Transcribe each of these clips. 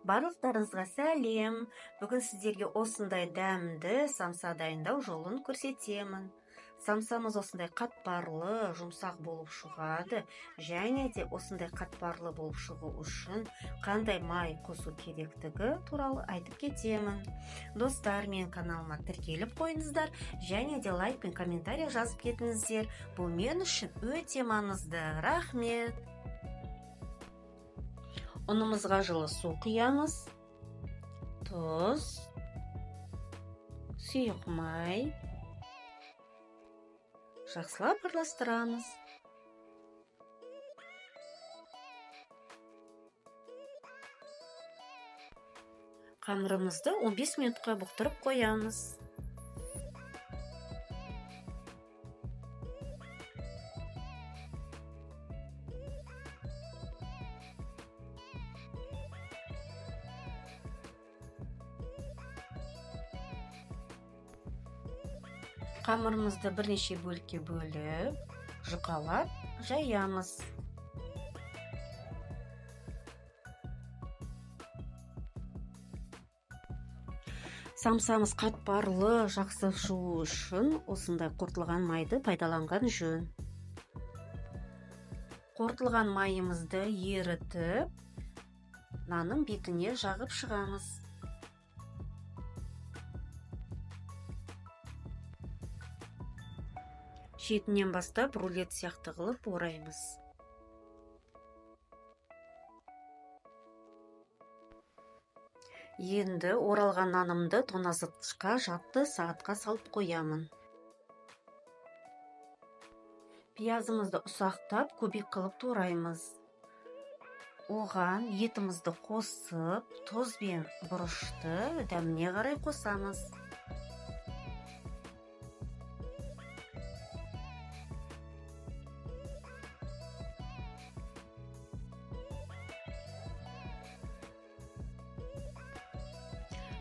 Барлықтарыңызға сәлем. Бүгін сіздерге осындай дәмді самса дайындау жолын көрсетемін. Самсамыз осындай қатпарлы, жұмсақ болып шығады. Және де осындай қатпарлы болып шығу үшін қандай май қосу керектігі туралы айтып кетемін. Достар, мен каналыма тіркеліп қойыңыздар, және де лайк пен комментарий жазып кетіңіздер. Бұл мен үшін өте маңызды. Рахмет. Ұнымызға жылы су құямыз, тұз, сұйық май, жақсылап араластырамыз. Қамырымызды 15 минутқа бұқтырып қоямыз. Қамырымызды бірнеше бөлікке бөліп, жұқалап жаямыз. Самсамыз қатпарлы, жақсы шығу үшін осындай қорытылған майды пайдаланған жөн. Қорытылған майымызды ерітіп, нанның бетіне жағып шығамыз. Шетінен бастап рулет сияқты қылып ораймыз. Енді оралған нанымды тоңазытқышқа жарты сағатқа салып қоямын. Пиязымызды ұсақтап көбік қылып тураймыз. Оған етімізді қосып, тұз бен бұрышты дәміне қарай қосамыз.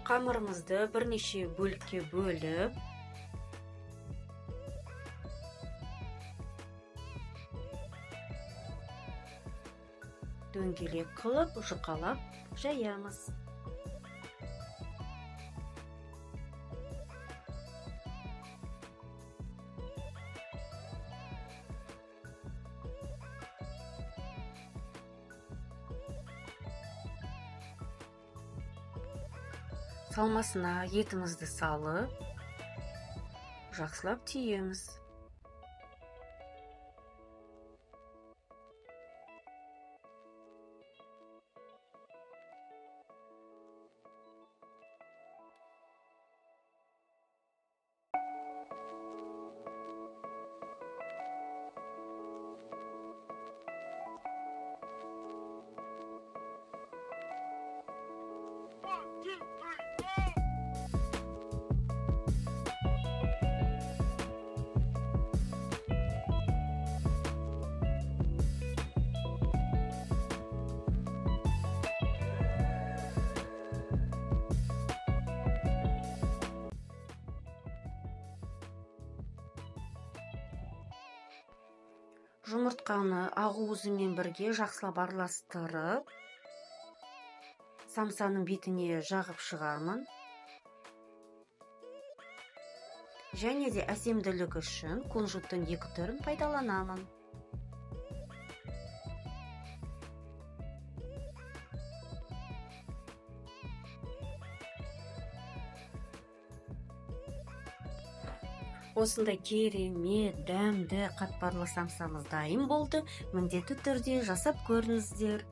Қамырымызды бірнеше бөлікке бөліп, дөңгелек қылып, жұқалап жаямыз. Салмасына етімізді салып, жақсылап түйеміз. Жұмыртқаны ақуызымен бірге жақсылап араластырып, самсаның бетіне жағып шығамын. Және де әсемділік үшін кунжуттың 2 түрін пайдаланамын. Осындай керемет, дәмді, қатпарлы самсамыз дайын болды. Міндетті түрде жасап көріңіздер.